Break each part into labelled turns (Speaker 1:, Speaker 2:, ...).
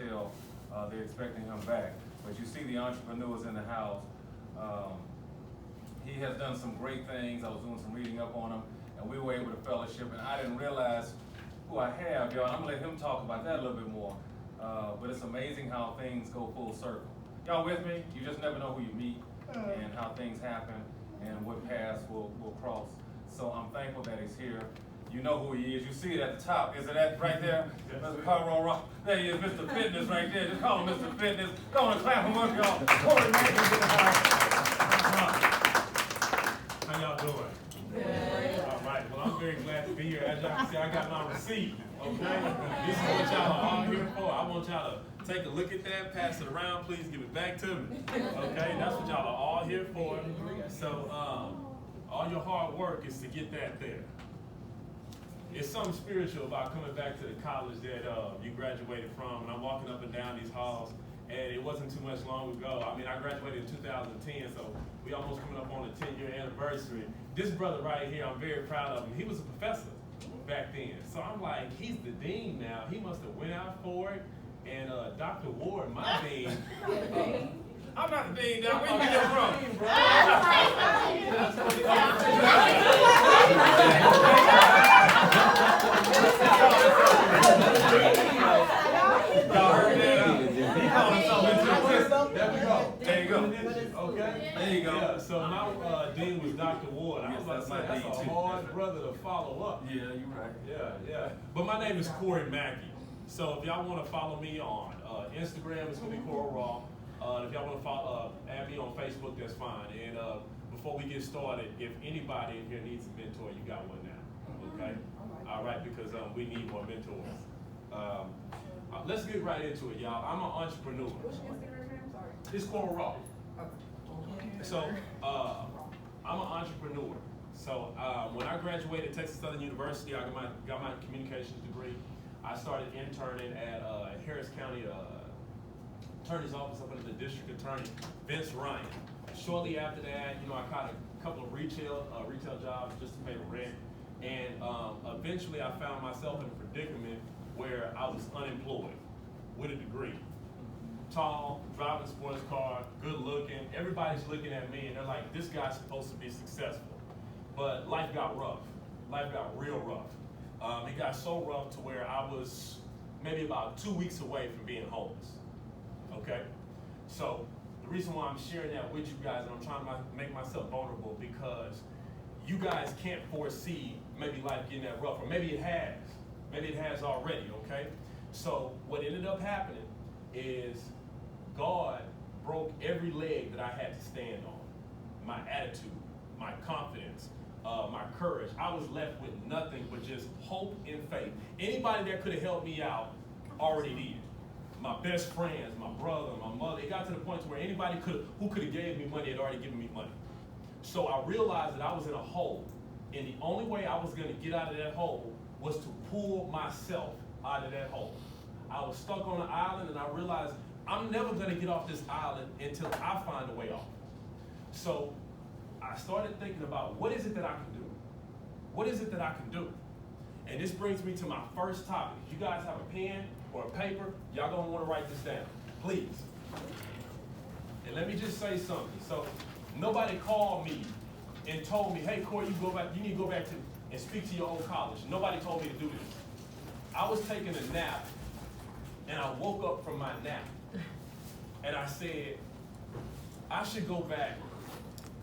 Speaker 1: tell they're expecting him back. But you see the entrepreneurs in the house. He has done some great things. I was doing some reading up on him, and we were able to fellowship, and I didn't realize who I have, y'all. I'm gonna let him talk about that a little bit more. But it's amazing how things go full circle. Y'all with me? You just never know who you meet and how things happen and what paths will cross. So I'm thankful that he's here. You know who he is. You see it at the top. Is it that right there? Mr. CoroRaw. There he is, Mr. Fitness right there. Just call him Mr. Fitness. Go on and clap him up, y'all. Corey Mackey's in the house.
Speaker 2: How y'all doing?
Speaker 3: Good.
Speaker 2: All right. Well, I'm very glad to be here. As y'all can see, I got my receipt. Okay? This is what y'all are all here for. I want y'all to take a look at that, pass it around, please give it back to me. Okay? That's what y'all are all here for. So, all your hard work is to get that there. It's something spiritual about coming back to the college that you graduated from. And I'm walking up and down these halls, and it wasn't too much long ago. I mean, I graduated in 2010, so we almost coming up on the 10-year anniversary. This brother right here, I'm very proud of him. He was a professor back then. So I'm like, he's the dean now. He must have went out for it. And Dr. Ward, my dean. I'm not the dean now. Where you get that from? Y'all heard that? He called himself into the There we go. There you go. Okay. There you go. Yeah, so my dean was Dr. Ward. I was about to say, that's a hard brother to follow up.
Speaker 1: Yeah, you're right.
Speaker 2: Yeah. But my name is Corey Mackey. So if y'all want to follow me on Instagram, it's going to be CoroRaw. If y'all want to add me on Facebook, that's fine. And before we get started, if anybody in here needs a mentor, you got one now. Okay? All right, because we need more mentors. Let's get right into it, y'all. I'm an entrepreneur.
Speaker 3: What's your Instagram name? Sorry.
Speaker 2: It's CoroRaw. So I'm an entrepreneur. So when I graduated Texas Southern University, I got my communications degree. I started interning at Harris County Attorney's Office up under the District Attorney, Vince Ryan. Shortly after that, I caught a couple of retail jobs just to pay rent. And eventually I found myself in a predicament where I was unemployed with a degree. Tall, driving a sports car, good looking. Everybody's looking at me and they're like, this guy's supposed to be successful. But life got rough. Life got real rough. It got so rough to where I was maybe about 2 weeks away from being homeless. Okay? So the reason why I'm sharing that with you guys, and I'm trying to make myself vulnerable, because you guys can't foresee maybe life getting that rough, or maybe it has. Maybe it has already, okay? So what ended up happening is God broke every leg that I had to stand on. My attitude, my confidence, my courage. I was left with nothing but just hope and faith. Anybody that could have helped me out already did. My best friends, my brother, my mother. It got to the point where anybody who could have gave me money had already given me money. So I realized that I was in a hole, and the only way I was going to get out of that hole was to pull myself out of that hole. I was stuck on an island, and I realized I'm never going to get off this island until I find a way off. So I started thinking about, what is it that I can do? What is it that I can do? And this brings me to my first topic. If you guys have a pen or a paper, y'all gonna want to write this down, please. And let me just say something. So nobody called me and told me, hey Corey, you need to go back to and speak to your old college. Nobody told me to do this. I was taking a nap, and I woke up from my nap, and I said, I should go back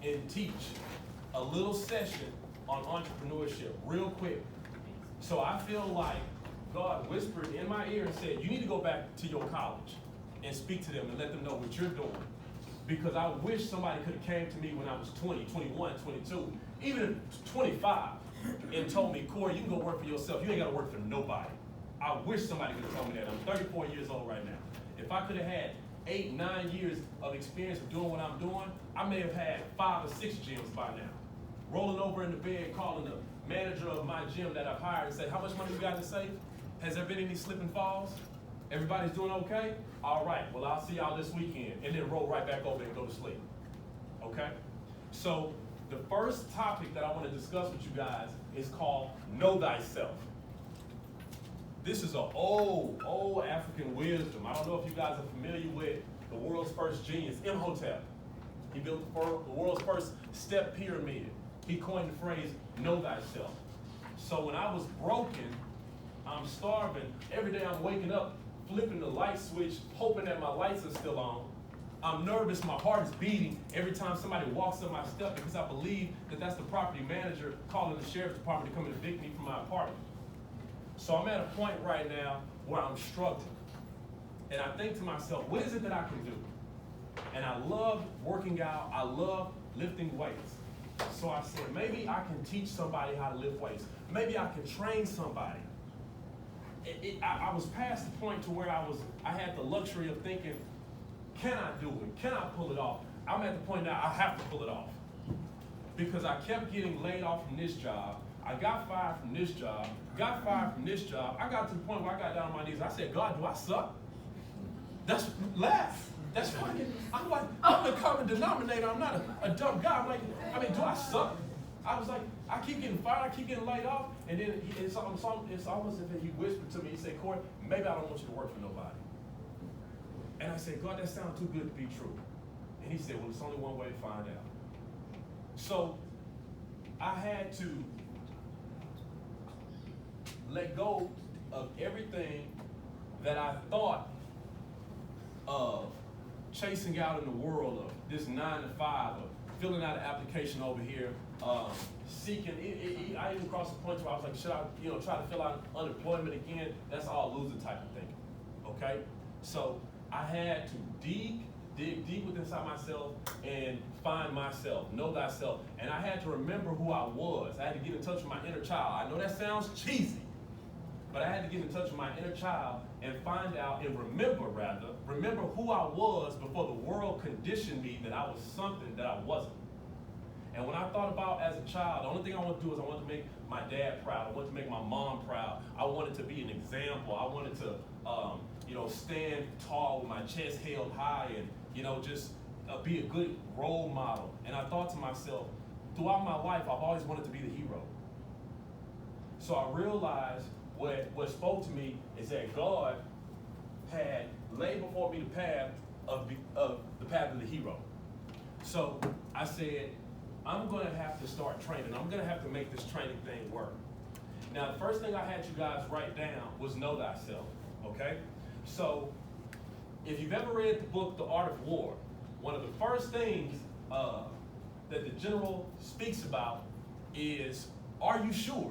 Speaker 2: and teach a little session on entrepreneurship real quick. So I feel like God whispered in my ear and said, you need to go back to your college and speak to them and let them know what you're doing. Because I wish somebody could have came to me when I was 20, 21, 22, even 25, and told me, Corey, you can go work for yourself. You ain't got to work for nobody. I wish somebody could have told me that. I'm 34 years old right now. If I could have had 8, 9 years of experience of doing what I'm doing, I may have had 5 or 6 gyms by now. Rolling over in the bed, calling the manager of my gym that I've hired and say, how much money you got to save? Has there been any slip and falls? Everybody's doing okay? All right, well, I'll see y'all this weekend. And then roll right back over and go to sleep. Okay? So the first topic that I want to discuss with you guys is called Know Thyself. this is an old African wisdom. I don't know if you guys are familiar with the world's first genius, Imhotep. He built the world's first step pyramid. He coined the phrase, know thyself. So when I was broken, I'm starving, every day I'm waking up, flipping the light switch, hoping that my lights are still on. I'm nervous, my heart is beating every time somebody walks up my step because I believe that that's the property manager calling the sheriff's department to come and evict me from my apartment. So I'm at a point right now where I'm struggling. And I think to myself, what is it that I can do? And I love working out, I love lifting weights. So I said, maybe I can teach somebody how to lift weights. Maybe I can train somebody. I was past the point to where I had the luxury of thinking, can I do it? Can I pull it off? I'm at the point now I have to pull it off. Because I kept getting laid off from this job. I got fired from this job, got fired from this job. I got to the point where I got down on my knees. I said, God, do I suck? That's laugh. That's fucking, I'm like, I'm the common denominator. I'm not a dumb guy. I'm like, I mean, do I suck? I was like, I keep getting fired, I keep getting laid off, and then it's almost as if he whispered to me, he said, Corey, maybe I don't want you to work for nobody. And I said, God, that sounds too good to be true. And he said, well, it's only one way to find out. So I had to let go of everything that I thought of chasing out in the world of this 9 to 5, of filling out an application over here, seeking. I even crossed the point where I was like, should I, try to fill out unemployment again? That's all loser type of thing. Okay, so I had to dig deep within inside myself and find myself, know thyself, and I had to remember who I was. I had to get in touch with my inner child. I know that sounds cheesy, but I had to get in touch with my inner child and find out and remember who I was before the world conditioned me that I was something that I wasn't. And when I thought about as a child, the only thing I wanted to do is I wanted to make my dad proud. I wanted to make my mom proud. I wanted to be an example. I wanted to, stand tall with my chest held high and, just be a good role model. And I thought to myself, throughout my life, I've always wanted to be the hero. So I realized what spoke to me is that God had laid before me the path of the hero. So I said, I'm going to have to start training. I'm going to have to make this training thing work. Now, the first thing I had you guys write down was know thyself, okay? So if you've ever read the book, The Art of War, one of the first things that the general speaks about is, are you sure?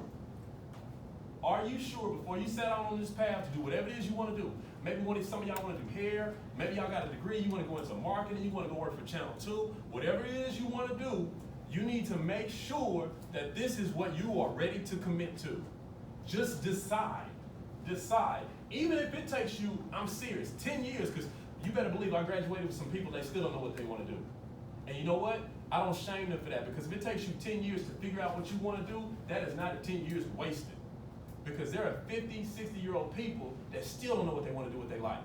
Speaker 2: Are you sure before you set out on this path to do whatever it is you want to do? Maybe some of y'all want to do hair. Maybe y'all got a degree. You want to go into marketing. You want to go work for Channel 2. Whatever it is you want to do, you need to make sure that this is what you are ready to commit to. Just decide. Decide. Even if it takes you, I'm serious, 10 years, because you better believe I graduated with some people that still don't know what they want to do. And you know what? I don't shame them for that, because if it takes you 10 years to figure out what you want to do, that is not a 10 years wasted. Because there are 50, 60-year-old people that still don't know what they want to do with their life,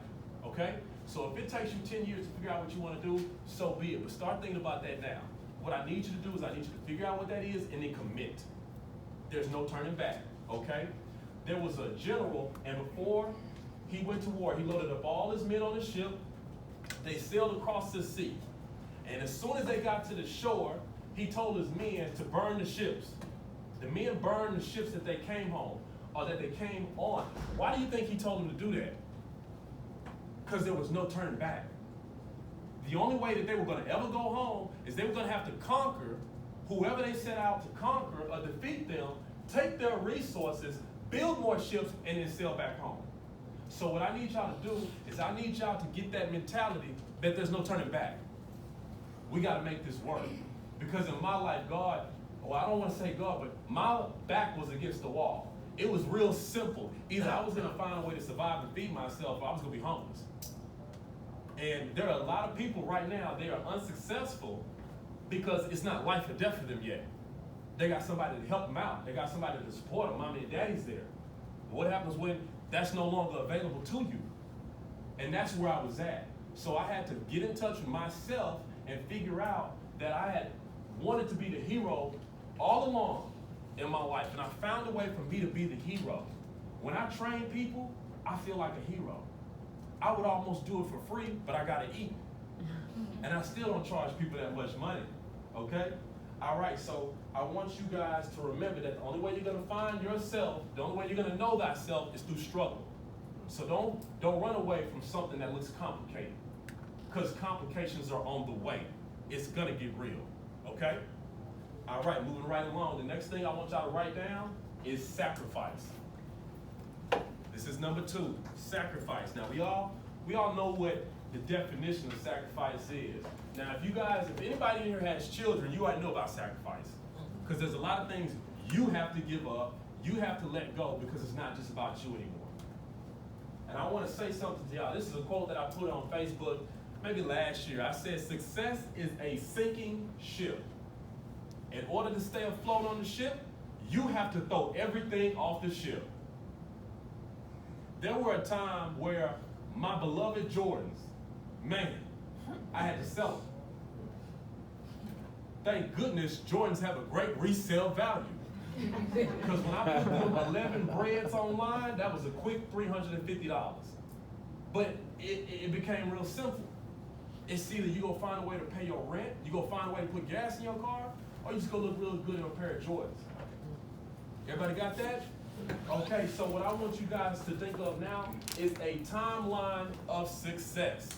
Speaker 2: okay? So if it takes you 10 years to figure out what you want to do, so be it. But start thinking about that now. What I need you to do is I need you to figure out what that is and then commit. There's no turning back, okay? There was a general, and before he went to war, he loaded up all his men on the ship. They sailed across the sea. And as soon as they got to the shore, he told his men to burn the ships. The men burned the ships that they came home, or that they came on. Why do you think he told them to do that? Because there was no turning back. The only way that they were going to ever go home is they were going to have to conquer whoever they set out to conquer or defeat them, take their resources, build more ships, and then sail back home. So what I need y'all to do is I need y'all to get that mentality that there's no turning back. We got to make this work. Because in my life, God, I don't want to say God, but my back was against the wall. It was real simple. Either I was going to find a way to survive and feed myself, or I was going to be homeless. And there are a lot of people right now, they are unsuccessful because it's not life or death for them yet. They got somebody to help them out. They got somebody to support them. Mommy and daddy's there. But what happens when that's no longer available to you? And that's where I was at. So I had to get in touch with myself and figure out that I had wanted to be the hero all along in my life. And I found a way for me to be the hero. When I train people, I feel like a hero. I would almost do it for free, but I gotta eat. And I still don't charge people that much money, okay? All right, so I want you guys to remember that the only way you're gonna find yourself, the only way you're gonna know thyself is through struggle. So don't run away from something that looks complicated, because complications are on the way. It's gonna get real, okay? All right, moving right along. The next thing I want y'all to write down is sacrifice. This is number 2, sacrifice. Now we all know what the definition of sacrifice is. Now if anybody in here has children, you already know about sacrifice. Because there's a lot of things you have to give up, you have to let go, because it's not just about you anymore. And I want to say something to y'all. This is a quote that I put on Facebook maybe last year. I said, success is a sinking ship. In order to stay afloat on the ship, you have to throw everything off the ship. There were a time where my beloved Jordans, man, I had to sell them. Thank goodness Jordans have a great resale value. Because when I put them 11 breads online, that was a quick $350. But it became real simple. It's either you gonna find a way to pay your rent, you gonna find a way to put gas in your car, or you just gonna look real good in a pair of Jordans. Everybody got that? Okay, so what I want you guys to think of now is a timeline of success.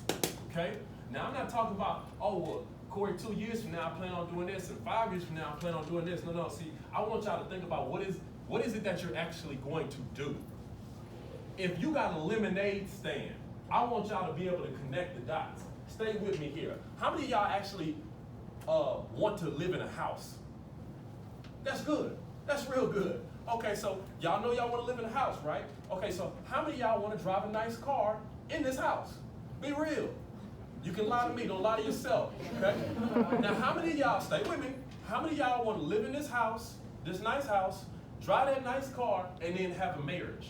Speaker 2: Okay? Now I'm not talking about, oh well, Corey, 2 years from now I plan on doing this, and 5 years from now I plan on doing this. No. See, I want y'all to think about what is it that you're actually going to do. If you got a lemonade stand, I want y'all to be able to connect the dots. Stay with me here. How many of y'all actually want to live in a house? That's good. That's real good. Okay, so y'all know y'all want to live in a house, right? Okay, so how many of y'all want to drive a nice car in this house? Be real. You can lie to me, don't lie to yourself, okay? Now, how many of y'all, stay with me, how many of y'all want to live in this house, this nice house, drive that nice car, and then have a marriage?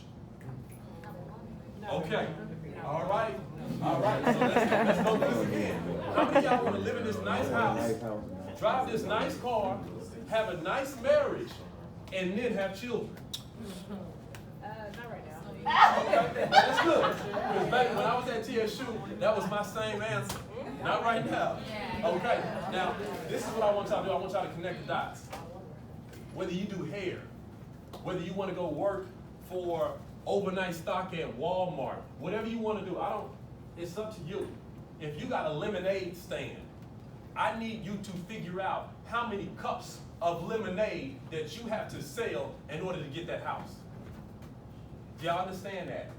Speaker 2: Okay, all right, so let's go through this again. How many of y'all want to live in this nice house, drive this nice car, have a nice marriage, and then have children?
Speaker 3: Not right now.
Speaker 2: Okay, that's good. Because back when I was at TSU, that was my same answer. Not right now. Okay, now this is what I want y'all to do. I want y'all to connect the dots. Whether you do hair, whether you want to go work for overnight stock at Walmart, whatever you want to do, it's up to you. If you got a lemonade stand, I need you to figure out how many cups of lemonade that you have to sell in order to get that house. Do y'all understand that?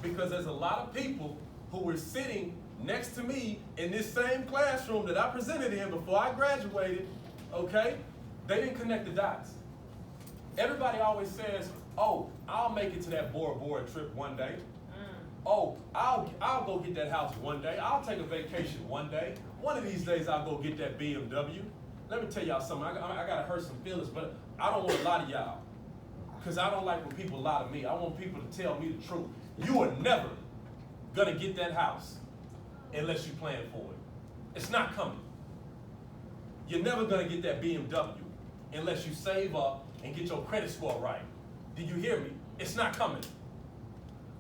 Speaker 2: Because there's a lot of people who were sitting next to me in this same classroom that I presented in before I graduated, okay? They didn't connect the dots. Everybody always says, oh, I'll make it to that Bora Bora trip one day. Oh, I'll go get that house one day. I'll take a vacation one day. One of these days I'll go get that BMW. Let me tell y'all something. I gotta hurt some feelings, but I don't want to lie to y'all. Because I don't like when people lie to me. I want people to tell me the truth. You are never gonna get that house unless you plan for it. It's not coming. You're never gonna get that BMW unless you save up and get your credit score right. Did you hear me? It's not coming.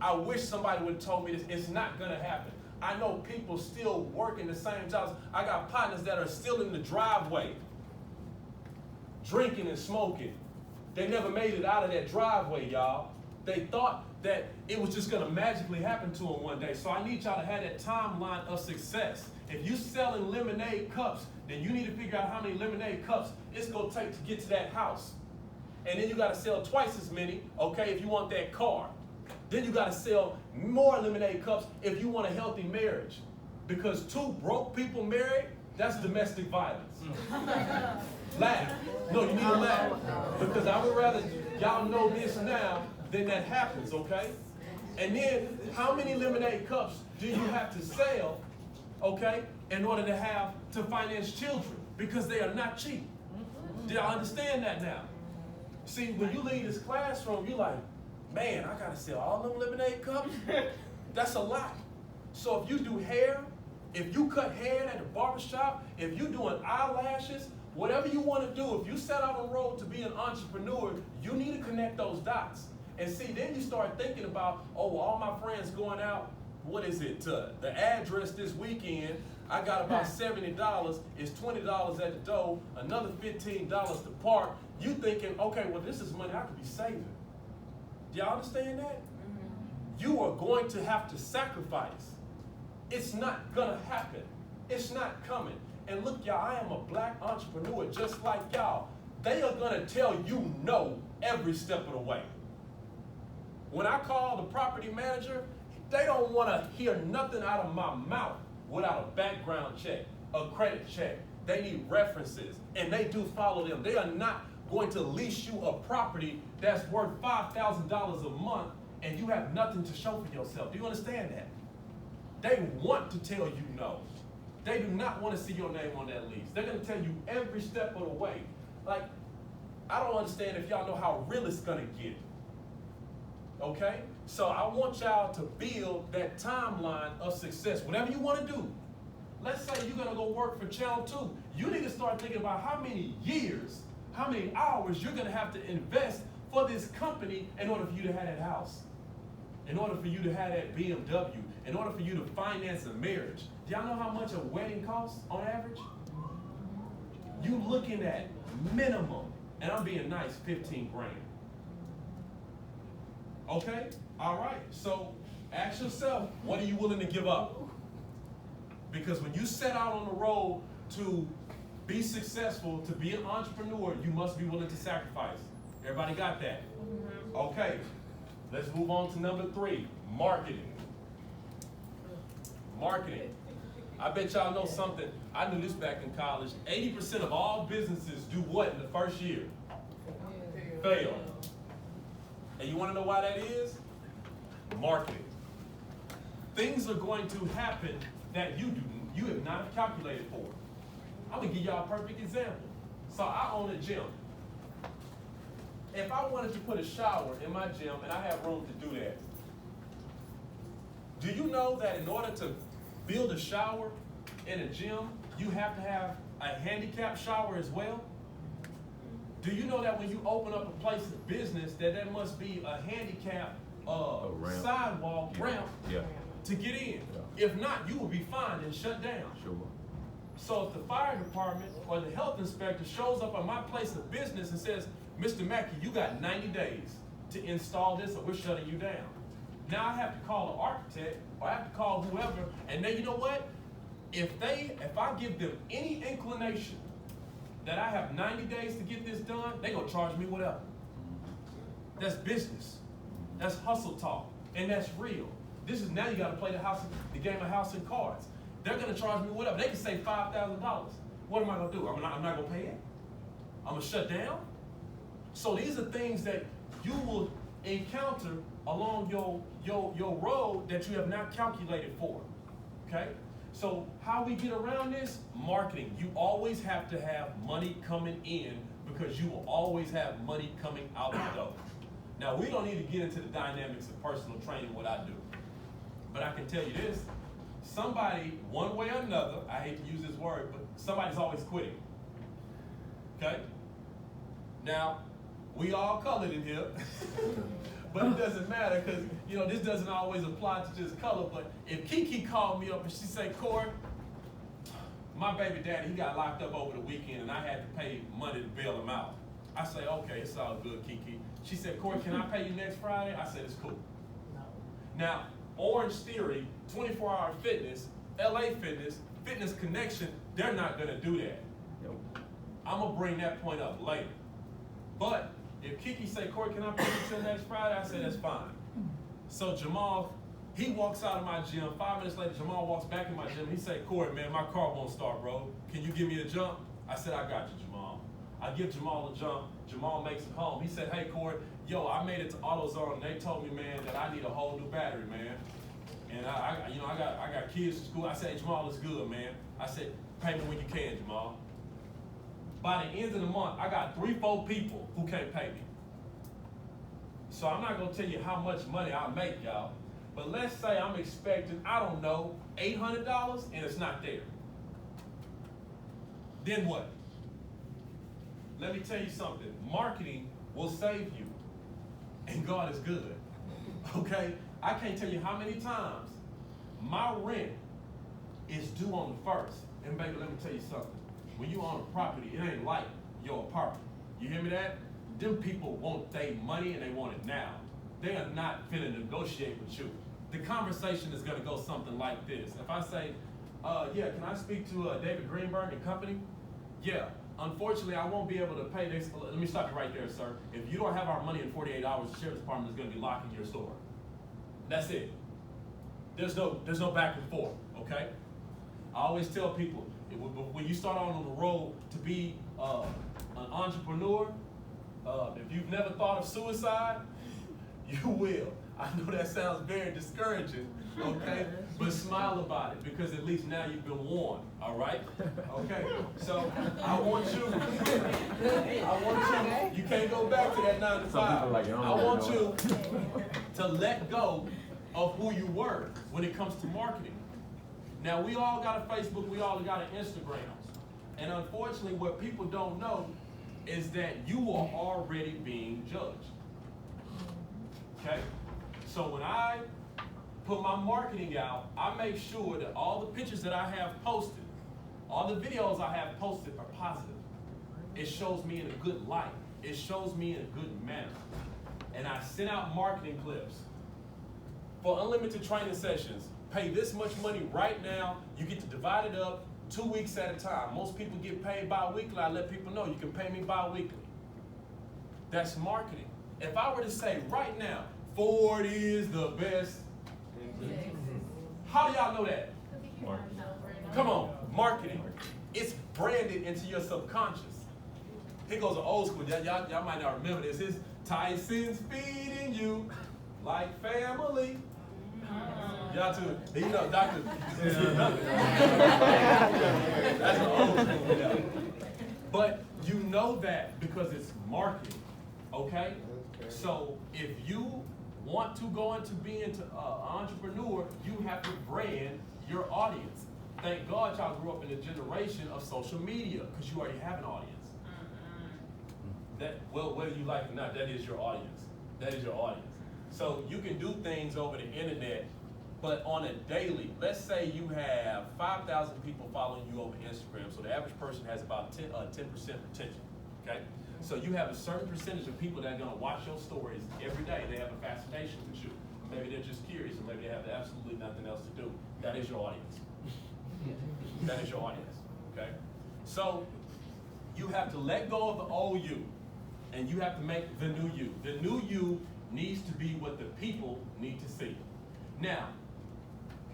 Speaker 2: I wish somebody would have told me this. It's not gonna happen. I know people still working the same jobs. I got partners that are still in the driveway, drinking and smoking. They never made it out of that driveway, y'all. They thought that it was just gonna magically happen to them one day. So I need y'all to have that timeline of success. If you selling lemonade cups, then you need to figure out how many lemonade cups it's gonna take to get to that house. And then you gotta sell twice as many, okay, if you want that car. Then you gotta sell more lemonade cups if you want a healthy marriage. Because 2 broke people married, that's domestic violence. Laugh. No, you need to laugh. Because I would rather y'all know this now than that happens, okay? And then, how many lemonade cups do you have to sell, okay, in order to finance children? Because they are not cheap. Do y'all understand that now? See, when you leave this classroom, you're like, man, I gotta sell all them lemonade cups? That's a lot. So if you do hair, if you cut hair at the barbershop, if you're doing eyelashes, whatever you want to do, if you set out on the road to be an entrepreneur, you need to connect those dots. And see, then you start thinking about, oh, well, all my friends going out, what is it? The address this weekend, I got about $70. It's $20 at the door, another $15 to park. You thinking, okay, well, this is money I could be saving. Do y'all understand that? You are going to have to sacrifice. It's not gonna happen. It's not coming. And look, y'all, I am a black entrepreneur just like y'all. They are gonna tell you no every step of the way. When I call the property manager, they don't wanna hear nothing out of my mouth without a background check, a credit check. They need references, and they do follow them. They are not going to lease you a property that's worth $5,000 a month and you have nothing to show for yourself. Do you understand that? They want to tell you no. They do not want to see your name on that lease. They're going to tell you every step of the way. Like, I don't understand if y'all know how real it's going to get. Okay? So I want y'all to build that timeline of success. Whatever you want to do. Let's say you're going to go work for Channel 2. You need to start thinking about how many years, how many hours you're going to have to invest for this company in order for you to have that house, in order for you to have that BMW, in order for you to finance a marriage. Do y'all know how much a wedding costs on average? You looking at minimum, and I'm being nice, 15 grand. Okay? All right. So ask yourself, what are you willing to give up? Because when you set out on the road to be successful, to be an entrepreneur, you must be willing to sacrifice. Everybody got that? Okay. Let's move on to number 3, marketing. Marketing. I bet y'all know something. I knew this back in college. 80% of all businesses do what in the first year? Fail. And you want to know why that is? Marketing. Things are going to happen that you have not calculated for. I'm going to give y'all a perfect example. So I own a gym. If I wanted to put a shower in my gym and I have room to do that, do you know that in order to build a shower in a gym, you have to have a handicap shower as well? Do you know that when you open up a place of business that there must be a handicap sidewalk ramp to get in? If not, you will be fined and shut down.
Speaker 4: Sure.
Speaker 2: So if the fire department or the health inspector shows up at my place of business and says, Mr. Mackey, you got 90 days to install this or we're shutting you down. Now I have to call an architect or I have to call whoever, and then you know what? If I give them any inclination that I have 90 days to get this done, they're gonna charge me whatever. That's business. That's hustle talk. And that's real. This is now you gotta play the game of house and cards. They're gonna charge me whatever. They can say $5,000. What am I gonna do? I'm not gonna pay it. I'm gonna shut down. So these are things that you will encounter along your road that you have not calculated for. Okay? So how we get around this? Marketing. You always have to have money coming in because you will always have money coming out the door. Now we don't need to get into the dynamics of personal training, what I do. But I can tell you this, somebody, one way or another, I hate to use this word, but somebody's always quitting. Okay? Now, we all colored in here, but it doesn't matter because, this doesn't always apply to just color, but if Kiki called me up and she said, Corey, my baby daddy, he got locked up over the weekend and I had to pay money to bail him out. I say, okay, it's all good, Kiki. She said, Corey, can I pay you next Friday? I said, it's cool. No. Now, Orange Theory, 24-Hour Fitness, LA Fitness, Fitness Connection, they're not gonna do that. Nope. I'm gonna bring that point up later. But if Kiki say, Corey, can I pay you till next Friday? I said, that's fine. So Jamal, he walks out of my gym. 5 minutes later, Jamal walks back in my gym. He said, Corey, man, my car won't start, bro. Can you give me a jump? I said, I got you, Jamal. I give Jamal a jump. Jamal makes it home. He said, hey, Corey, I made it to AutoZone. And they told me, man, that I need a whole new battery, man. And I got kids in school. I said, hey, Jamal, it's good, man. I said, pay me when you can, Jamal. By the end of the month, I got 3-4 people who can't pay me. So I'm not gonna tell you how much money I make, y'all. But let's say I'm expecting, I don't know, $800 and it's not there. Then what? Let me tell you something. Marketing will save you. and God is good. Okay? I can't tell you how many times my rent is due on the 1st. And baby, let me tell you something. When you own a property, it ain't like your apartment. You hear me that? Them people want their money and they want it now. They are not finna negotiate with you. The conversation is gonna go something like this. If I say, yeah, can I speak to David Greenberg and company? Yeah, unfortunately I won't be able to pay this. Let me stop you right there, sir. If you don't have our money in 48 hours, the sheriff's department is gonna be locking your store. That's it. There's no back and forth, okay? I always tell people, when you start on the road to be an entrepreneur, if you've never thought of suicide, you will. I know that sounds very discouraging, okay? But smile about it, because at least now you've been warned, all right? Okay, so I want you, you can't go back to that 9 to 5.
Speaker 4: Like,
Speaker 2: I want you to let go of who you were when it comes to marketing. Now, we all got a Facebook, we all got an Instagram. And unfortunately, what people don't know is that you are already being judged. Okay? So when I put my marketing out, I make sure that all the pictures that I have posted, all the videos I have posted are positive. It shows me in a good light. It shows me in a good manner. And I send out marketing clips for unlimited training sessions. Pay this much money right now. You get to divide it up 2 weeks at a time. Most people get paid bi-weekly. I let people know you can pay me bi-weekly. That's marketing. If I were to say right now, Ford is the best, how do y'all know that? Come on, marketing. It's branded into your subconscious. Here goes an old school. Y'all might not remember this. It's Tyson's feeding you like family. Y'all too. You know, Doctor. That's an old school. Yeah. But you know that because it's marketing. Okay? So if you want to go into being an entrepreneur, you have to brand your audience. Thank God y'all grew up in a generation of social media, because you already have an audience. That, well, whether you like it or not, that is your audience. That is your audience. So you can do things over the internet, but on a daily, let's say you have 5,000 people following you over Instagram, so the average person has about 10% retention, okay? So you have a certain percentage of people that are gonna watch your stories every day. They have a fascination with you. Maybe they're just curious, or maybe they have absolutely nothing else to do. That is your audience. That is your audience, okay? So you have to let go of the old you, and you have to make the new you. The new you needs to be what the people need to see. Now,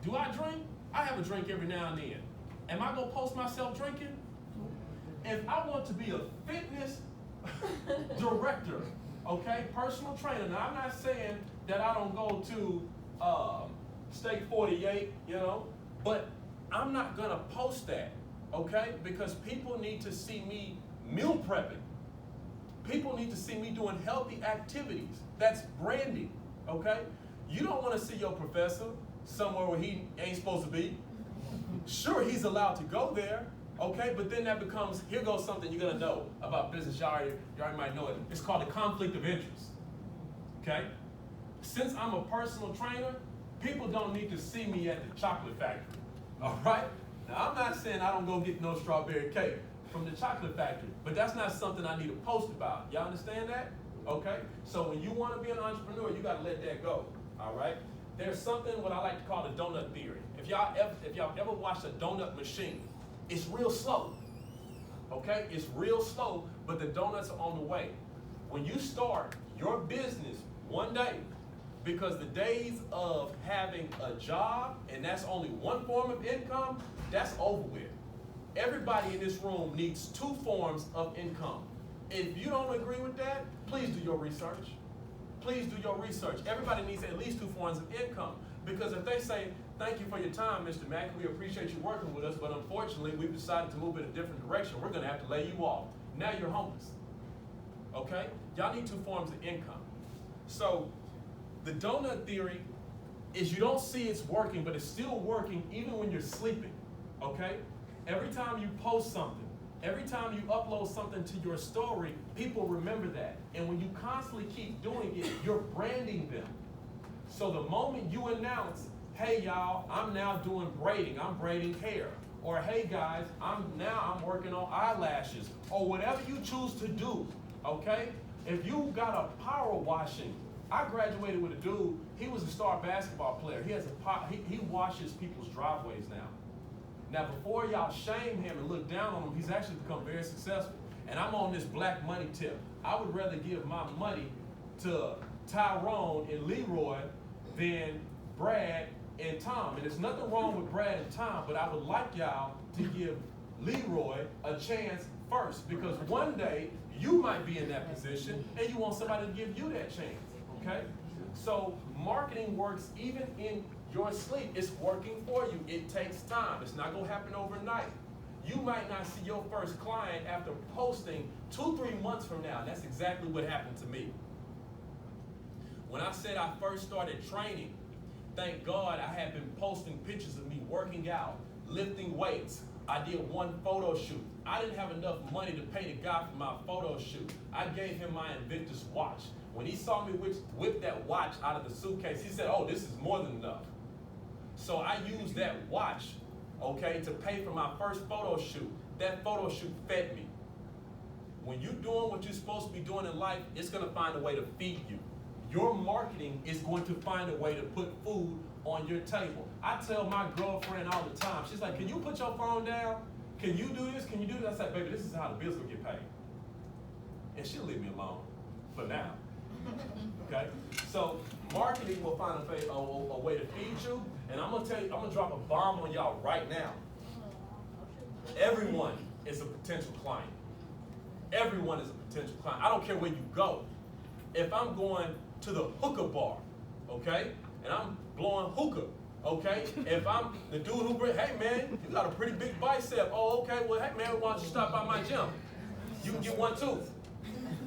Speaker 2: do I drink? I have a drink every now and then. Am I gonna post myself drinking? If I want to be a fitness director, okay, personal trainer. Now, I'm not saying that I don't go to Steak 48, you know, but I'm not gonna post that, okay, because people need to see me meal prepping. People need to see me doing healthy activities. That's branding, okay? You don't want to see your professor somewhere where he ain't supposed to be. Sure, he's allowed to go there, okay? But then that becomes, here goes something you're gonna know about business. Y'all already might know it. It's called a conflict of interest, okay? Since I'm a personal trainer, people don't need to see me at the chocolate factory, all right? Now, I'm not saying I don't go get no strawberry cake from the chocolate factory, but that's not something I need to post about. Y'all understand that? Okay? So when you want to be an entrepreneur, you got to let that go, all right? There's something what I like to call the donut theory. If y'all ever watched a donut machine, it's real slow, okay? It's real slow, but the donuts are on the way. When you start your business one day, because the days of having a job, and that's only one form of income, that's over with. Everybody in this room needs 2 forms of income. If you don't agree with that, please do your research. Please do your research. Everybody needs at least 2 forms of income. Because if they say, thank you for your time, Mr. Mack, we appreciate you working with us, but unfortunately, we've decided to move in a different direction. We're gonna have to lay you off. Now you're homeless, okay? Y'all need 2 forms of income. So the donut theory is you don't see it's working, but it's still working even when you're sleeping, okay? Every time you post something, Every time you upload something to your story, people remember that. And when you constantly keep doing it, you're branding them. So the moment you announce, hey y'all, I'm now doing braiding, I'm braiding hair. Or hey guys, I'm working on eyelashes. Or whatever you choose to do, okay? If you got a power washing, I graduated with a dude, he was a star basketball player. He washes people's driveways now. Now before y'all shame him and look down on him, he's actually become very successful. And I'm on this black money tip. I would rather give my money to Tyrone and Leroy than Brad and Tom. And there's nothing wrong with Brad and Tom, but I would like y'all to give Leroy a chance first, because one day you might be in that position and you want somebody to give you that chance, okay? So marketing works even in your sleep. It's working for you. It takes time. It's not gonna happen overnight. You might not see your first client after posting 2-3 months from now. That's exactly what happened to me. When I said I first started training, thank God I had been posting pictures of me working out, lifting weights. I did one photo shoot. I didn't have enough money to pay the guy for my photo shoot. I gave him my Invictus watch. When he saw me whip that watch out of the suitcase, he said, oh, this is more than enough. So I used that watch, okay, to pay for my first photo shoot. That photo shoot fed me. When you're doing what you're supposed to be doing in life, it's gonna find a way to feed you. Your marketing is going to find a way to put food on your table. I tell my girlfriend all the time, she's like, can you put your phone down? Can you do this? Can you do this? I said, baby, this is how the bills will get paid. And she'll leave me alone for now. Okay? So marketing will find a way to feed you. And I'm gonna tell you, I'm gonna drop a bomb on y'all right now. Everyone is a potential client. Everyone is a potential client. I don't care where you go. If I'm going to the hookah bar, okay, and I'm blowing hookah, okay, if I'm the dude who brings, hey man, you got a pretty big bicep. Oh, okay, well, hey man, why don't you stop by my gym? You can get one too.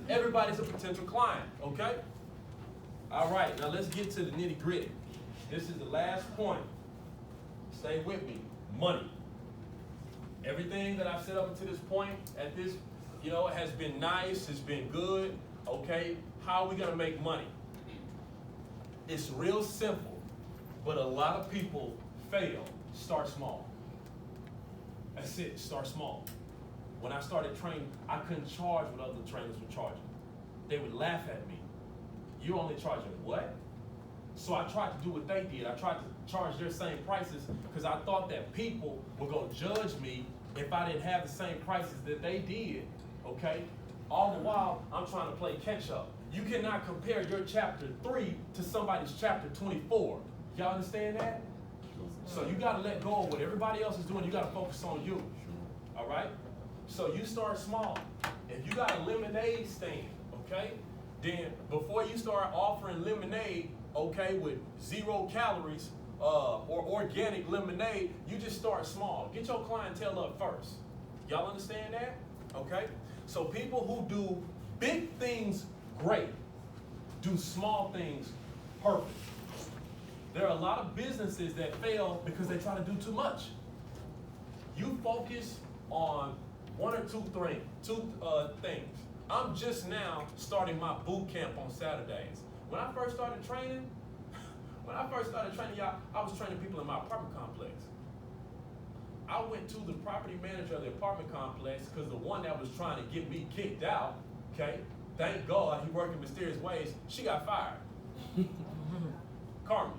Speaker 2: Everybody's a potential client, okay? All right, now let's get to the nitty gritty. This is the last point. Stay with me. Money. Everything that I've set up until this point, at this, it has been nice, it's been good, okay? How are we gonna make money? It's real simple, but a lot of people fail. Start small. That's it, start small. When I started training, I couldn't charge what other trainers were charging. They would laugh at me. You're only charging what? So I tried to do what they did. I tried to charge their same prices because I thought that people were gonna judge me if I didn't have the same prices that they did, okay? All the while, I'm trying to play catch up. You cannot compare your chapter 3 to somebody's chapter 24. Y'all understand that? So you gotta let go of what everybody else is doing. You gotta focus on you, all right? So you start small. If you got a lemonade stand, okay, then before you start offering lemonade, okay, with 0 calories or organic lemonade, you just start small. Get your clientele up first. Y'all understand that? Okay? So people who do big things great, do small things perfect. There are a lot of businesses that fail because they try to do too much. You focus on 1 or 2 things. I'm just now starting my boot camp on Saturdays. When I first started training, y'all, I was training people in my apartment complex. I went to the property manager of the apartment complex because the one that was trying to get me kicked out, okay, thank God he worked in mysterious ways, she got fired. Carmen.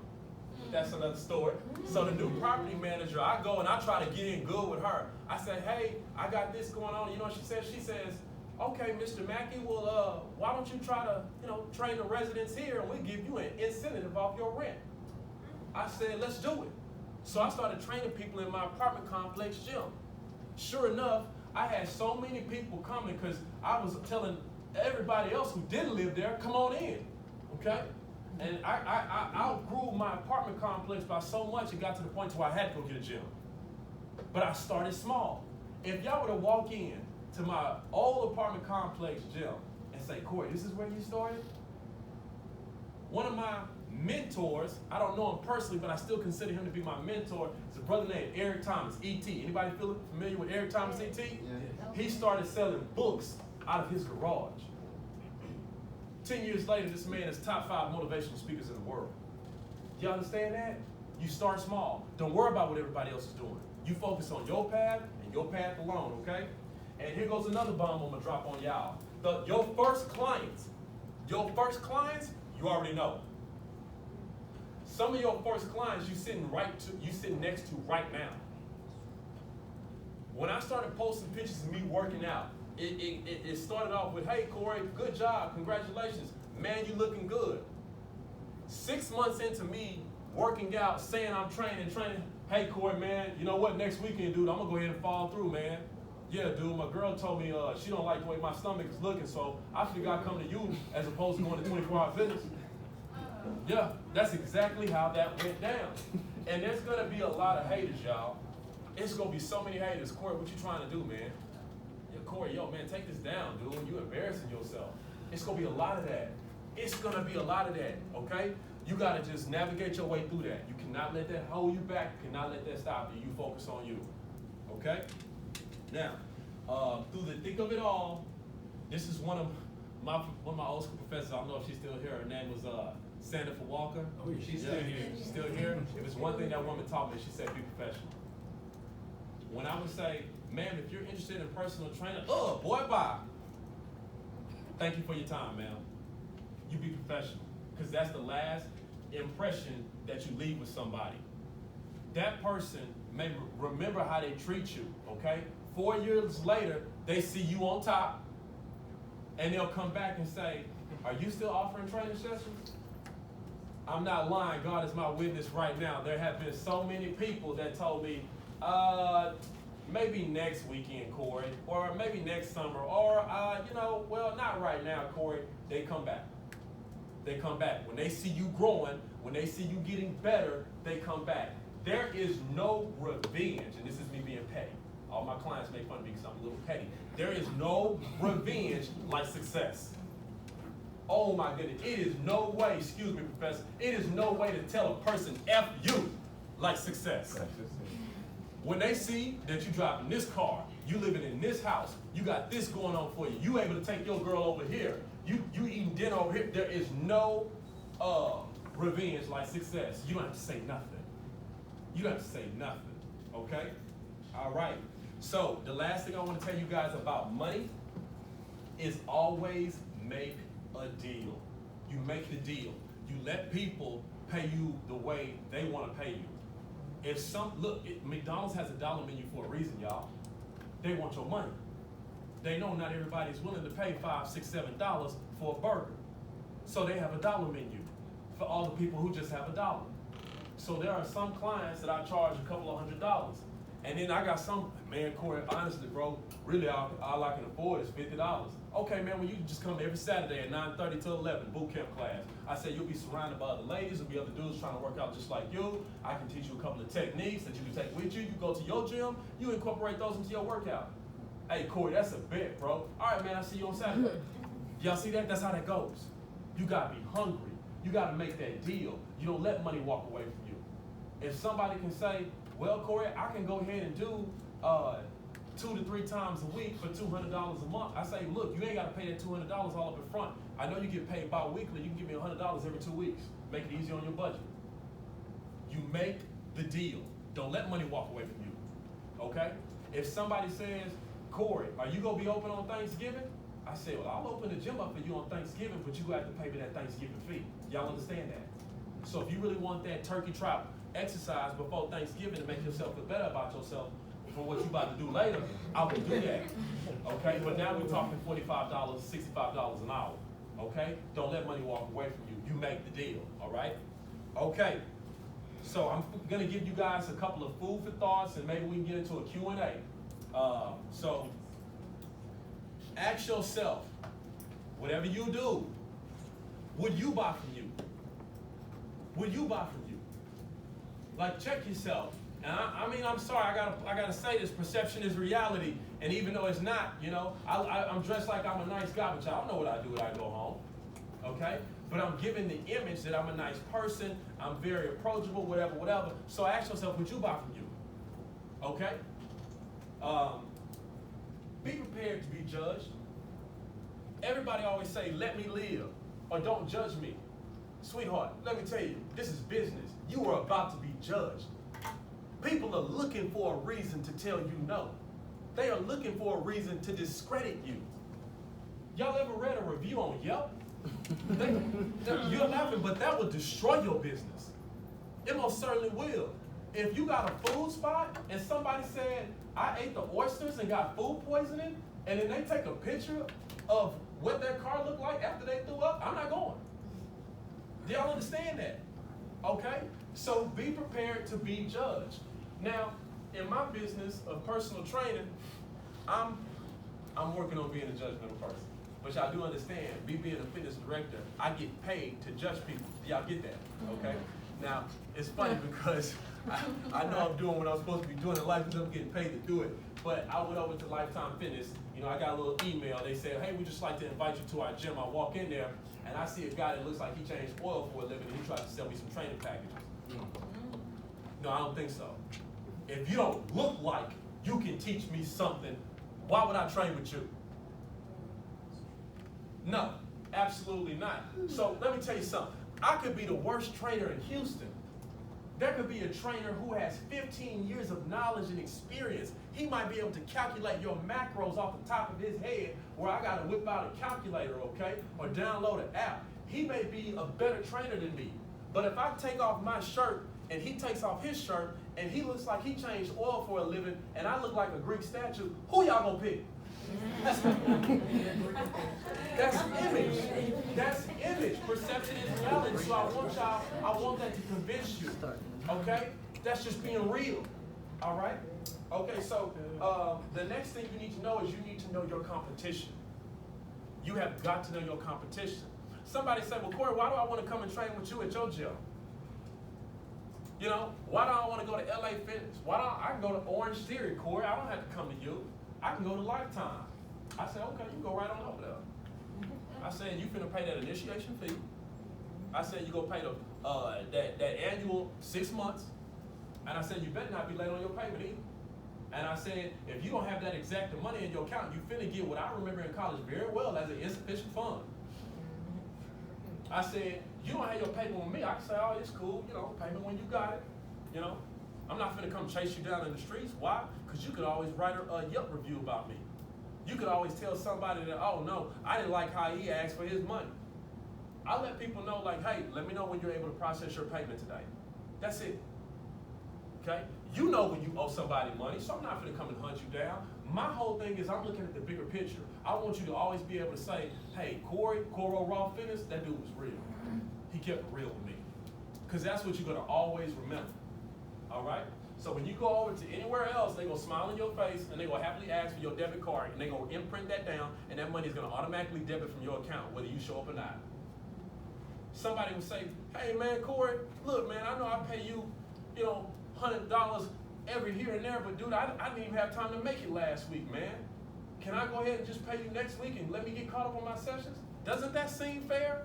Speaker 2: That's another story. So the new property manager, I go and I try to get in good with her. I said, hey, I got this going on. You know what she says? She says, okay, Mr. Mackey, well, why don't you try to, train the residents here and we'll give you an incentive off your rent. I said, let's do it. So I started training people in my apartment complex gym. Sure enough, I had so many people coming because I was telling everybody else who didn't live there, come on in, okay? And I outgrew my apartment complex by so much it got to the point where I had to go get a gym. But I started small. If y'all were to walk in to my old apartment complex gym and say, Corey, this is where you started? One of my mentors. I don't know him personally, but I still consider him to be my mentor. It's a brother named Eric Thomas, E.T. Anybody feel familiar with Eric Thomas, E.T.?
Speaker 4: Yeah.
Speaker 2: He started selling books out of his garage. 10 years later, this man is top 5 motivational speakers in the world. Do you understand that? You start small. Don't worry about what everybody else is doing. You focus on your path and your path alone, okay? And here goes another bomb I'm gonna drop on y'all. Your first clients, you already know. Some of your first clients you sitting next to right now. When I started posting pictures of me working out, it started off with, hey Corey, good job, congratulations. Man, you looking good. 6 months into me working out, saying I'm training, hey Corey, man, you know what, next weekend, dude, I'm gonna go ahead and follow through, man. Yeah, dude, my girl told me she don't like the way my stomach is looking, so I figured I'd come to you as opposed to going to 24-hour fitness. Yeah, that's exactly how that went down. And there's gonna be a lot of haters, y'all. It's gonna be so many haters. Corey, what you trying to do, man? Yeah, Corey, yo, man, take this down, dude. You embarrassing yourself. It's gonna be a lot of that. It's gonna be a lot of that, okay? You gotta just navigate your way through that. You cannot let that hold you back. You cannot let that stop you. You focus on you, okay? Now, through the thick of it all, this is one of my old school professors. I don't know if she's still here. Her name was Sandifer Walker.
Speaker 1: Oh, yeah, she's still here.
Speaker 2: She's still here. It was one thing that woman taught me. She said, be professional. When I would say, ma'am, if you're interested in personal training, boy, bye. Thank you for your time, ma'am. You be professional. Because that's the last impression that you leave with somebody. That person may remember how they treat you, okay? 4 years later, they see you on top, and they'll come back and say, are you still offering training sessions? I'm not lying. God is my witness right now. There have been so many people that told me, maybe next weekend, Corey, or maybe next summer, or, well, not right now, Corey. They come back. They come back. When they see you growing, when they see you getting better, they come back. There is no revenge, and this is me being petty. All my clients make fun of me because I'm a little petty. There is no revenge like success. Oh my goodness, it is no way, excuse me, professor, it is no way to tell a person F you like success. When they see that you driving this car, you living in this house, you got this going on for you, you able to take your girl over here, you eating dinner over here, there is no revenge like success. You don't have to say nothing. You don't have to say nothing, okay? All right, so the last thing I want to tell you guys about money is always make a deal. You make the deal. You let people pay you the way they want to pay you. McDonald's has a dollar menu for a reason, y'all. They want your money. They know not everybody's willing to pay $5, $6, $7 for a burger. So they have a dollar menu for all the people who just have a dollar. So there are some clients that I charge a couple of $100s. And then I got some, man, Corey, honestly, bro, really all I can afford is $50. Okay, man, well, you can just come every Saturday at 9:30 to 11, boot camp class. I said you'll be surrounded by other ladies, there'll be other dudes trying to work out just like you. I can teach you a couple of techniques that you can take with you. You go to your gym, you incorporate those into your workout. Hey, Corey, that's a bet, bro. All right, man, I'll see you on Saturday. Y'all see that? That's how that goes. You gotta be hungry. You gotta make that deal. You don't let money walk away from you. If somebody can say, well, Corey, I can go ahead and do 2 to 3 times a week for $200 a month. I say, look, you ain't got to pay that $200 all up in front. I know you get paid bi-weekly. You can give me $100 every 2 weeks. Make it easy on your budget. You make the deal. Don't let money walk away from you, okay? If somebody says, Corey, are you going to be open on Thanksgiving? I say, well, I'll open the gym up for you on Thanksgiving, but you have to pay me that Thanksgiving fee. Y'all understand that? So if you really want that turkey trot exercise before Thanksgiving to make yourself feel better about yourself for what you about to do later, I will do that. Okay, but now we're talking $45, $65 an hour. Okay, don't let money walk away from you. You make the deal. All right. Okay. So I'm gonna give you guys a couple of food for thoughts, and maybe we can get into a Q&A. So ask yourself, whatever you do, would you buy from you? Would you buy from you? Like, check yourself. And I mean, I'm sorry, I gotta say this, perception is reality. And even though it's not, I'm dressed like I'm a nice guy, but y'all know what I do when I go home. Okay? but I'm giving the image that I'm a nice person, I'm very approachable, whatever. So ask yourself, would you buy from you? Okay? Be prepared to be judged. Everybody always say, let me live, or don't judge me. Sweetheart, let me tell you, this is business. You are about to be judged. People are looking for a reason to tell you no. They are looking for a reason to discredit you. Y'all ever read a review on Yelp? You're laughing, but that will destroy your business. It most certainly will. If you got a food spot and somebody said, I ate the oysters and got food poisoning, and then they take a picture of what their car looked like after they threw up, I'm not going. Do y'all understand that? Okay? So be prepared to be judged. Now, in my business of personal training, I'm working on being a judgmental person. But y'all do understand, me being a fitness director, I get paid to judge people. Do y'all get that? Okay? Now, it's funny because I know I'm doing what I'm supposed to be doing in life because I'm getting paid to do it. But I went over to Lifetime Fitness. You know, I got a little email. They said, hey, we'd just like to invite you to our gym. I walk in there, and I see a guy that looks like he changed oil for a living, and he tried to sell me some training packages. No, I don't think so. If you don't look like you can teach me something, why would I train with you? No, absolutely not. So let me tell you something. I could be the worst trainer in Houston. There could be a trainer who has 15 years of knowledge and experience. He might be able to calculate your macros off the top of his head where I got to whip out a calculator, okay, or download an app. He may be a better trainer than me. But if I take off my shirt and he takes off his shirt and he looks like he changed oil for a living and I look like a Greek statue, who y'all gonna pick? That's image. That's image. Perception is reality. So I want that to convince you. Okay? That's just being real. All right? Okay, so the next thing you need to know is you need to know your competition. You have got to know your competition. Somebody said, well, Corey, why do I want to come and train with you at your gym? You know, why do I want to go to LA Fitness? I can go to Orange Theory, Corey. I don't have to come to you. I can go to Lifetime. I said, okay, you go right on over there. I said, you finna pay that initiation fee. I said, you go pay that annual 6 months. And I said, you better not be late on your payment either. And I said, if you don't have that exact money in your account, you finna get what I remember in college very well as an insufficient fund. I said, you don't have your payment with me. I can say, oh, it's cool, you know, payment when you got it. You know, I'm not finna come chase you down in the streets. Why? Because you could always write a Yelp review about me. You could always tell somebody that, oh no, I didn't like how he asked for his money. I let people know, like, hey, let me know when you're able to process your payment today. That's it. Okay? You know when you owe somebody money, so I'm not going to come and hunt you down. My whole thing is I'm looking at the bigger picture. I want you to always be able to say, hey, CoroRaw Fitness, that dude was real. He kept it real with me. Because that's what you're going to always remember. All right? So when you go over to anywhere else, they're going to smile in your face, and they're going to happily ask for your debit card, and they're going to imprint that down, and that money is going to automatically debit from your account, whether you show up or not. Somebody would say, hey, man, Corey, look, man, I know I pay you, you know, $100 every here and there, but dude, I didn't even have time to make it last week, man. Can I go ahead and just pay you next week and let me get caught up on my sessions? Doesn't that seem fair?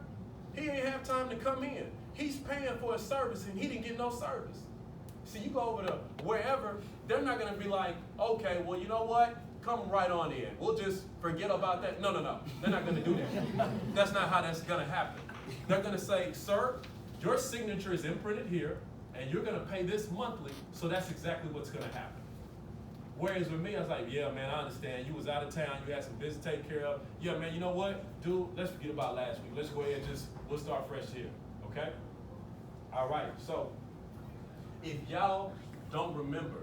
Speaker 2: He didn't have time to come in. He's paying for a service and he didn't get no service. See, you go over to wherever, they're not going to be like, okay, well, you know what? Come right on in. We'll just forget about that. No. They're not going to do that. That's not how that's going to happen. They're going to say, sir, your signature is imprinted here, and you're going to pay this monthly, so that's exactly what's going to happen. Whereas with me, I was like, yeah, man, I understand. You was out of town. You had some business to take care of. Yeah, man, you know what? Dude, let's forget about last week. Let's go ahead and we'll start fresh here, okay? All right, so if y'all don't remember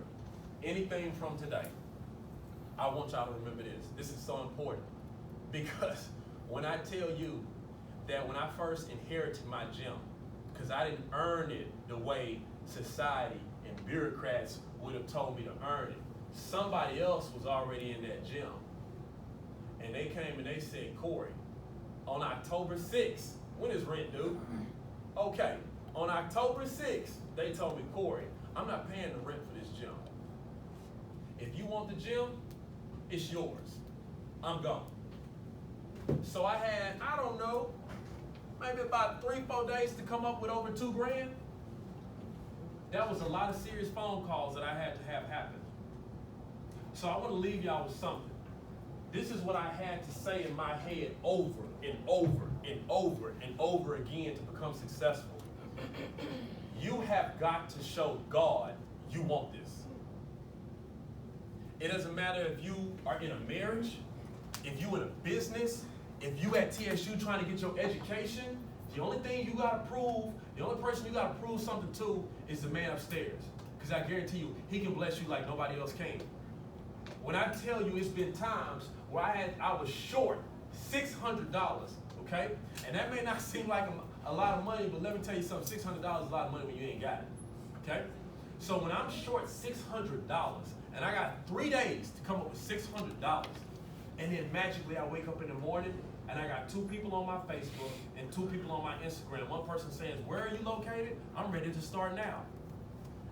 Speaker 2: anything from today, I want y'all to remember this. This is so important because when I tell you that when I first inherited my gym, because I didn't earn it the way society and bureaucrats would have told me to earn it, somebody else was already in that gym. And they came and they said, Corey, on October 6th, when is rent due? Okay, on October 6th, they told me, Corey, I'm not paying the rent for this gym. If you want the gym, it's yours. I'm gone. So I had, I don't know, maybe about 3-4 days to come up with over $2,000. That was a lot of serious phone calls that I had to have happen. So I want to leave y'all with something. This is what I had to say in my head over and over and over and over again to become successful. You have got to show God you want this. It doesn't matter if you are in a marriage, if you in a business, if you at TSU trying to get your education. The only thing you gotta prove, the only person you gotta prove something to is the man upstairs. Because I guarantee you, he can bless you like nobody else can. When I tell you it's been times where I was short $600, okay? And that may not seem like a lot of money, but let me tell you something, $600 is a lot of money when you ain't got it, okay? So when I'm short $600, and I got 3 days to come up with $600, and then magically I wake up in the morning, and I got 2 people on my Facebook and 2 people on my Instagram. One person says, "Where are you located?" I'm ready to start now.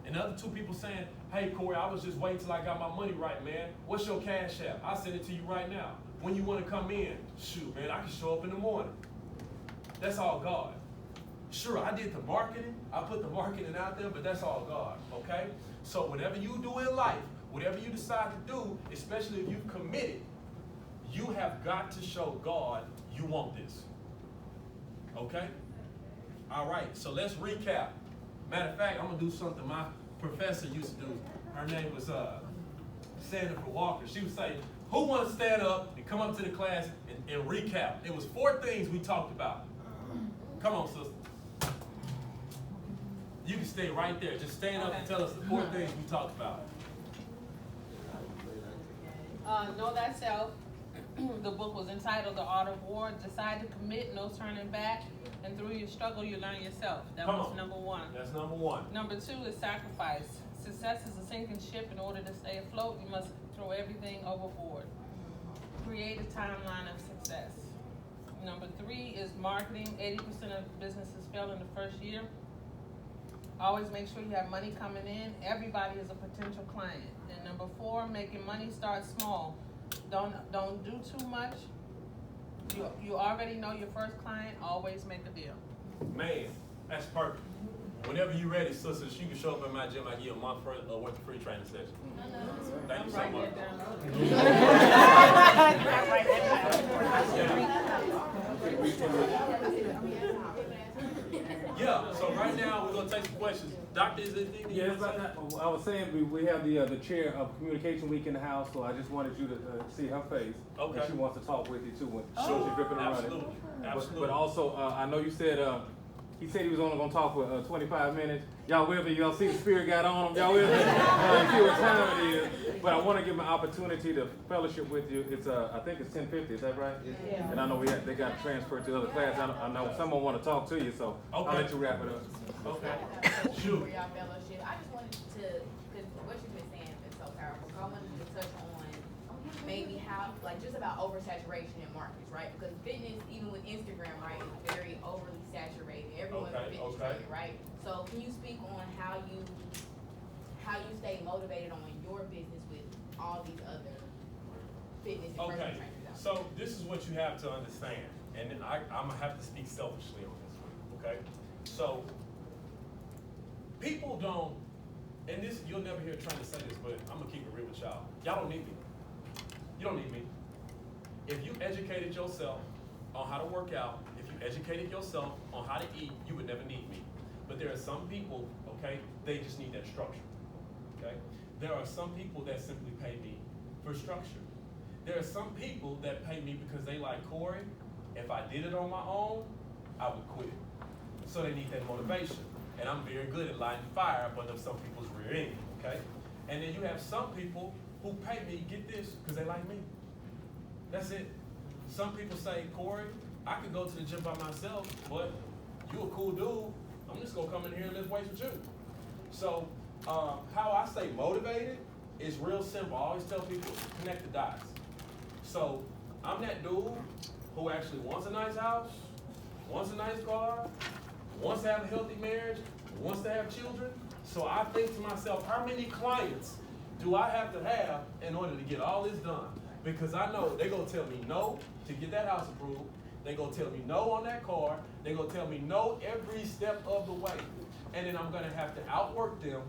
Speaker 2: And the other 2 people saying, "Hey, Corey, I was just waiting till I got my money right, man. What's your Cash App? I'll send it to you right now. When you want to come in?" Shoot, man, I can show up in the morning. That's all God. Sure, I did the marketing. I put the marketing out there, but that's all God, okay? So whatever you do in life, whatever you decide to do, especially if you've committed, you have got to show God you want this. Okay? All right, so let's recap. Matter of fact, I'm going to do something my professor used to do. Her name was Sandra Walker. She would say, "Who wants to stand up and come up to the class and recap?" It was 4 things we talked about. Come on, sister. You can stay right there. Just stand up and tell us the 4 things we talked about.
Speaker 4: Know thyself. The book was entitled The Art of War. Decide to commit, no turning back. And through your struggle, you learn yourself. That was number 1.
Speaker 2: That's number 1.
Speaker 4: Number 2 is sacrifice. Success is a sinking ship. In order to stay afloat, you must throw everything overboard. Create a timeline of success. Number 3 is marketing. 80% of businesses fail in the first year. Always make sure you have money coming in. Everybody is a potential client. And number 4, making money start small. Don't do too much. You already know your first client. Always make a deal.
Speaker 2: Man, that's perfect. Whenever you're ready, sisters, you can show up in my gym. I give you a month worth of free training session. Thank you so much. Yeah, so right now we're going to take some questions. Doctor, is there anything?
Speaker 1: Yeah, I was saying we have the chair of Communication Week in the house, so I just wanted you to see her face.
Speaker 2: Okay.
Speaker 1: And she wants to talk with you too when she's
Speaker 2: Sure.
Speaker 1: gripping and running.
Speaker 2: Absolutely. Absolutely.
Speaker 1: But also, I know you said he said he was only going to talk for 25 minutes. Y'all with me? Y'all see the spirit got on him? Y'all with me? See what time it is. But I want to give an opportunity to fellowship with you. It's I think it's 10:50. Is that right?
Speaker 3: Yeah.
Speaker 1: And I know they got transferred to other class. I know someone want to talk to you, so I'll let you wrap it up.
Speaker 2: Okay.
Speaker 5: For
Speaker 2: Shoot.
Speaker 5: y'all fellowship, I just wanted to, because what you've been saying is so powerful. So I wanted you to touch on maybe how, like, just about oversaturation in markets, right? Because fitness, even with Instagram, right, is very overly saturated. Everyone's a fitness trainer, right? So can you speak on how you stay motivated on your business with all these other fitness and personal
Speaker 2: Okay.
Speaker 5: trainers out there?
Speaker 2: So this is what you have to understand, and I'm gonna have to speak selfishly on this one. Okay. So people don't, and this you'll never hear a trainer say this, but I'm gonna keep it real with y'all. Y'all don't need me. You don't need me. If you educated yourself on how to work out, if you educated yourself on how to eat, you would never need me. But there are some people, okay, they just need that structure. Okay? There are some people that simply pay me for structure. There are some people that pay me because they like, Corey, if I did it on my own, I would quit. So they need that motivation. And I'm very good at lighting fire up under some people's rear end, okay? And then you have some people who pay me, get this, because they like me. That's it. Some people say, Corey, I could go to the gym by myself, but you a cool dude. I'm just gonna come in here and lift weights with you. So how I stay motivated is real simple. I always tell people, connect the dots. So I'm that dude who actually wants a nice house, wants a nice car, wants to have a healthy marriage, wants to have children. So I think to myself, how many clients do I have to have in order to get all this done? Because I know they're gonna tell me no to get that house approved. They're gonna tell me no on that card. They're gonna tell me no every step of the way. And then I'm gonna have to outwork them,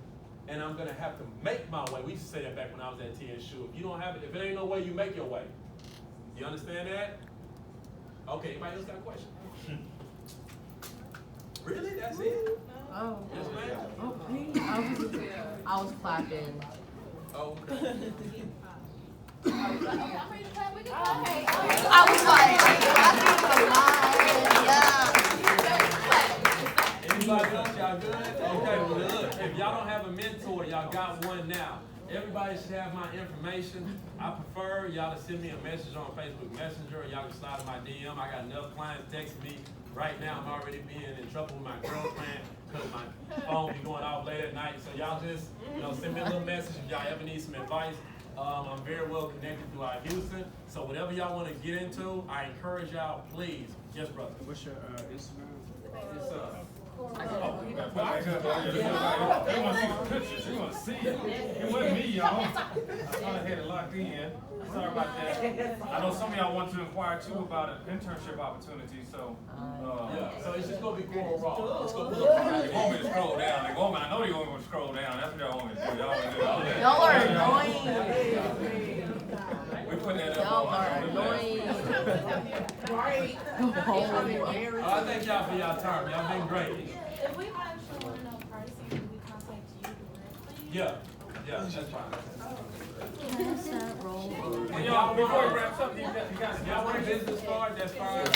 Speaker 2: and I'm gonna have to make my way. We used to say that back when I was at TSU. If you don't have it, if it ain't no way, you make your way. You understand that? Okay, anybody else got a question? Really? That's it?
Speaker 6: Oh.
Speaker 2: Yes, ma'am?
Speaker 6: Okay. I was clapping.
Speaker 2: Oh, okay.
Speaker 5: Okay, I'm ready to clap. We can clap. Okay.
Speaker 6: I was like,
Speaker 2: Anybody else? Y'all good? Okay, well look, if y'all don't have a mentor, y'all got one now. Everybody should have my information. I prefer y'all to send me a message on Facebook Messenger, or y'all can slide in my DM. I got enough clients texting me. Right now, I'm already being in trouble with my girlfriend because my phone be going off late at night. So y'all just, send me a little message if y'all ever need some advice. I'm very well connected throughout Houston. So whatever y'all want to get into, I encourage y'all, please. Yes, brother.
Speaker 7: What's your Instagram?
Speaker 2: Yes, sir.
Speaker 1: You gotta put that up. They wanna see the pictures, they wanna see it. It wasn't me, y'all. I thought I had it locked in. Sorry about that. I know some of y'all want to inquire too about an internship opportunity, so.
Speaker 2: Yeah, so it's just going to be CoroRaw. It's going to be
Speaker 1: They want me to scroll down. I know they want me to scroll down. That's what y'all want me to do.
Speaker 6: y'all are annoying.
Speaker 1: We put that up
Speaker 6: Y'all
Speaker 1: on
Speaker 6: are
Speaker 1: the
Speaker 6: annoying.
Speaker 5: Right.
Speaker 2: I thank y'all for y'all time. Y'all been great.
Speaker 3: If we actually want to know pricing, can we contact you directly?
Speaker 2: Yeah, that's fine.
Speaker 6: Roll.
Speaker 1: And y'all, before it wraps up, you guys
Speaker 2: Y'all want a business card? That's fine.